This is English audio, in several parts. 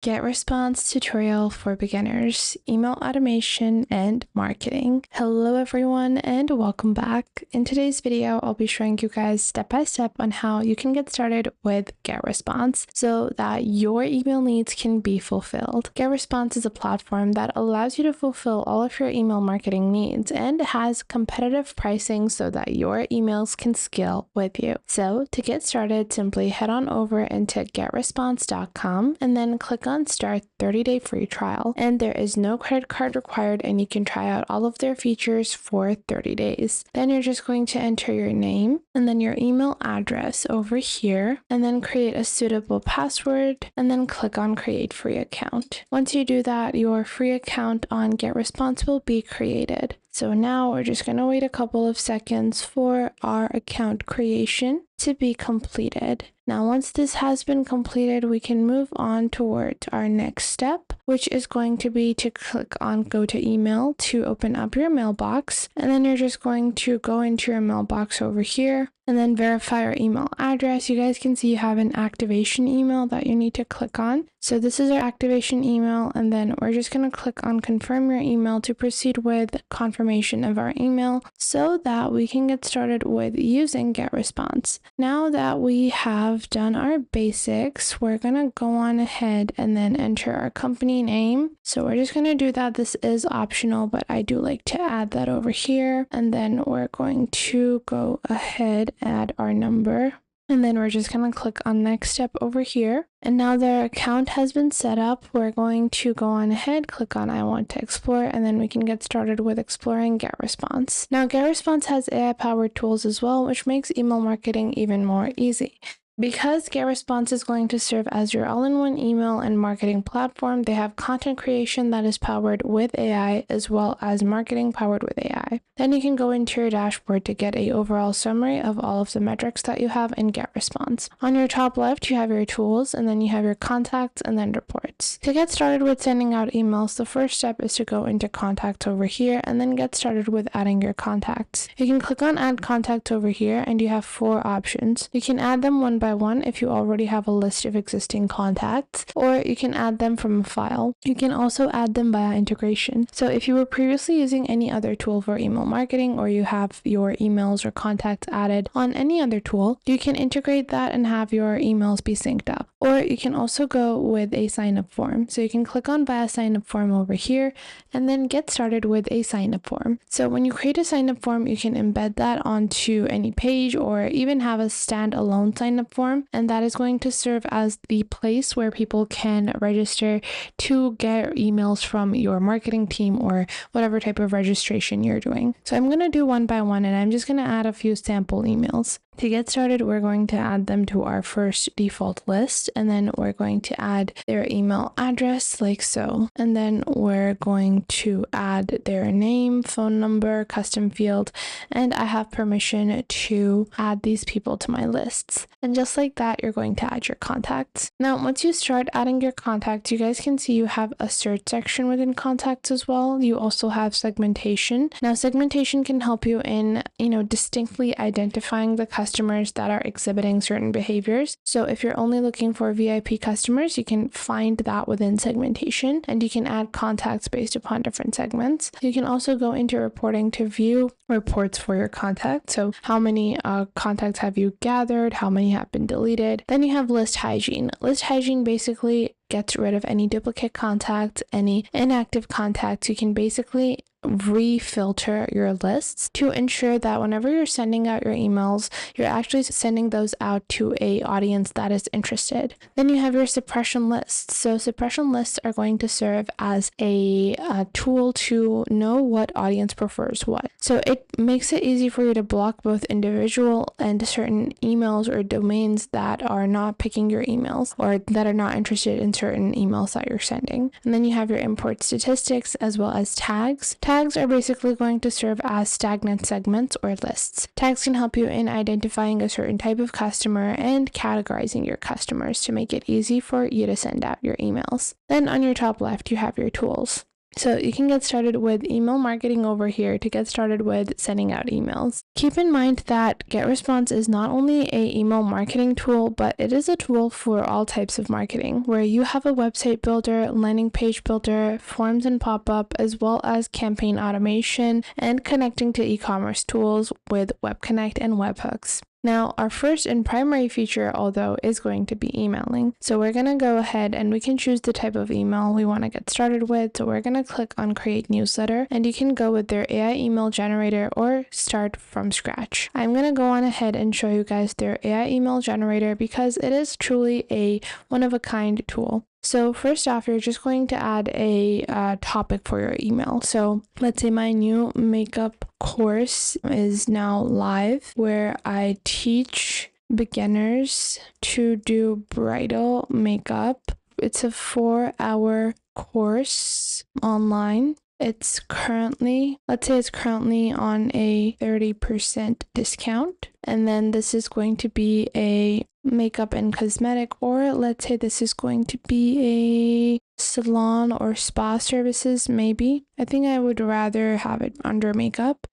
GetResponse tutorial for beginners, email automation and marketing. Hello everyone and welcome back. In today's video, I'll be showing you guys step by step on how you can get started with GetResponse so that your email needs can be fulfilled. GetResponse is a platform that allows you to fulfill all of your email marketing needs and has competitive pricing so that your emails can scale with you. So to get started, simply head on over into getresponse.com and then click on Start 30-day free trial. And there is no credit card required and you can try out all of their features for 30 days. Then you're just going to enter your name and then your email address over here and then create a suitable password and then click on Create Free Account. Once you do that, your free account on GetResponse will be created. So now we're just going to wait a couple of seconds for our account creation to be completed. Now, once this has been completed, we can move on towards our next step, which is going to be to click on Go to Email to open up your mailbox. And then you're just going to go into your mailbox over here and then verify your email address. You guys can see you have an activation email that you need to click on. So this is our activation email, and then we're just going to click on confirm your email to proceed with confirmation of our email so that we can get started with using GetResponse. Now that we have done our basics, we're going to go on ahead and then enter our company name. So we're just going to do that. This is optional, but I do like to add that over here. And then we're going to go ahead, add our number. And then we're just going to click on next step over here. And now their account has been set up. We're going to go on ahead, click on I want to explore, and then we can get started with exploring GetResponse. Now GetResponse has AI-powered tools as well, which makes email marketing even more easy. Because GetResponse is going to serve as your all-in-one email and marketing platform, they have content creation that is powered with AI as well as marketing powered with AI. Then you can go into your dashboard to get an overall summary of all of the metrics that you have in GetResponse. On your top left, you have your tools, and then you have your contacts and then reports. To get started with sending out emails, the first step is to go into contacts over here and then get started with adding your contacts. You can click on add contacts over here and you have 4 options. You can add them one by one if you already have a list of existing contacts, or you can add them from a file. You can also add them via integration. So if you were previously using any other tool for email marketing, or you have your emails or contacts added on any other tool, you can integrate that and have your emails be synced up. Or you can also go with a sign-up form. So you can click on via sign-up form over here and then get started with a sign-up form. So when you create a sign-up form, you can embed that onto any page or even have a standalone sign-up form, and that is going to serve as the place where people can register to get emails from your marketing team or whatever type of registration you're doing. So I'm going to do one by one, and I'm just going to add a few sample emails. To get started, we're going to add them to our first default list, and then we're going to add their email address like so. And then we're going to add their name, phone number, custom field, and I have permission to add these people to my lists. And just like that, you're going to add your contacts. Now, once you start adding your contacts, you guys can see you have a search section within contacts as well. You also have segmentation. Now, segmentation can help you in, distinctly identifying the customers that are exhibiting certain behaviors. So if you're only looking for VIP customers, you can find that within segmentation, and you can add contacts based upon different segments. You can also go into reporting to view reports for your contacts. So how many contacts have you gathered? How many have been deleted? Then you have list hygiene. List hygiene basically gets rid of any duplicate contacts, any inactive contacts. You can basically refilter your lists to ensure that whenever you're sending out your emails, you're actually sending those out to a audience that is interested. Then you have your suppression lists. So suppression lists are going to serve as a tool to know what audience prefers what. So it makes it easy for you to block both individual and certain emails or domains that are not picking your emails or that are not interested in certain emails that you're sending. And then you have your import statistics as well as tags. Tags are basically going to serve as stagnant segments or lists. Tags can help you in identifying a certain type of customer and categorizing your customers to make it easy for you to send out your emails. Then on your top left, you have your tools. So you can get started with email marketing over here to get started with sending out emails. Keep in mind that GetResponse is not only a email marketing tool, but it is a tool for all types of marketing, where you have a website builder, landing page builder, forms and pop-up, as well as campaign automation and connecting to e-commerce tools with Web Connect and webhooks. Now, our first and primary feature, although, is going to be emailing. So we're going to go ahead and we can choose the type of email we want to get started with. So we're going to click on Create Newsletter, and you can go with their AI email generator or start from scratch. I'm going to go on ahead and show you guys their AI email generator because it is truly a one-of-a-kind tool. So first off, you're just going to add a topic for your email. So let's say my new makeup course is now live, where I teach beginners to do bridal makeup. It's a 4-hour course online. It's currently, let's say it's currently on a 30% discount. And then this is going to be a makeup and cosmetic, or let's say this is going to be a salon or spa services, maybe. I think I would rather have it under makeup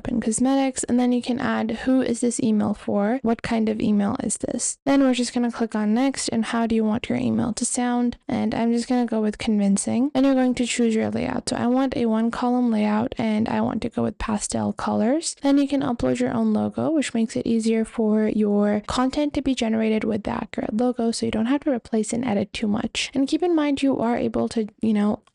and cosmetics, and then you can add who is this email for, what kind of email is this. Then we're just going to click on next, and how do you want your email to sound, and I'm just going to go with convincing, and you're going to choose your layout. So I want a 1-column layout, and I want to go with pastel colors. Then you can upload your own logo, which makes it easier for your content to be generated with the accurate logo, so you don't have to replace and edit too much. And keep in mind, you are able to,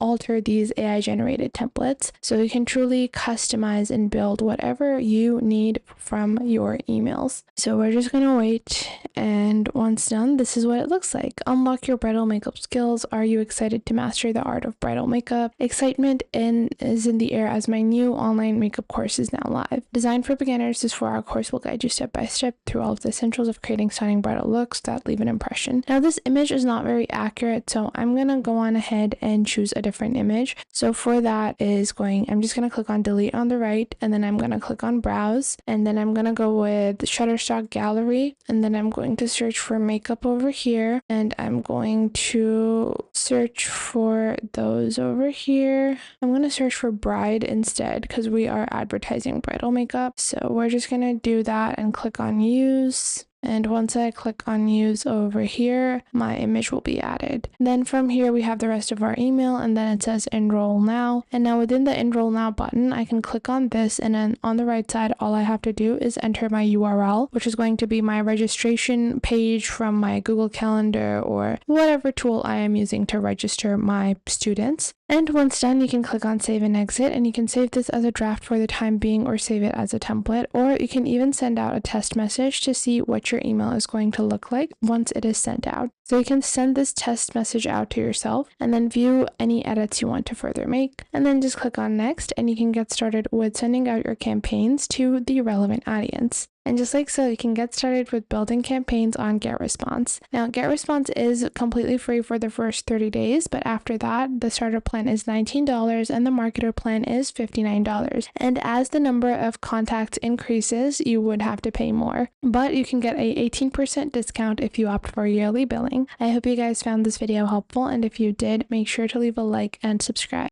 alter these AI generated templates, so you can truly customize and build whatever you need from your emails. So we're just going to wait, and once done, this is what it looks like. Unlock your bridal makeup skills. Are you excited to master the art of bridal makeup? Excitement is in the air as my new online makeup course is now live. Designed for beginners, this 4-hour course will guide you step by step through all of the essentials of creating stunning bridal looks that leave an impression. Now, this image is not very accurate, so I'm going to go on ahead and choose a different image. So for that I'm just going to click on delete on the right, and then I'm going to click on browse, and then I'm going to go with Shutterstock Gallery, and then I'm going to search for makeup over here, and I'm going to search for those over here. I'm going to search for bride instead because we are advertising bridal makeup. So we're just going to do that and click on use. And once I click on use over here, my image will be added. Then from here, we have the rest of our email, and then it says enroll now. And now within the enroll now button, I can click on this, and then on the right side, all I have to do is enter my URL, which is going to be my registration page from my Google Calendar or whatever tool I am using to register my students. And once done, you can click on save and exit, and you can save this as a draft for the time being or save it as a template, or you can even send out a test message to see what your email is going to look like once it is sent out. So you can send this test message out to yourself and then view any edits you want to further make, and then just click on next, and you can get started with sending out your campaigns to the relevant audience. And just like so, you can get started with building campaigns on GetResponse. Now, GetResponse is completely free for the first 30 days, but after that, the starter plan is $19 and the marketer plan is $59. And as the number of contacts increases, you would have to pay more. But you can get a 18% discount if you opt for yearly billing. I hope you guys found this video helpful, and if you did, make sure to leave a like and subscribe.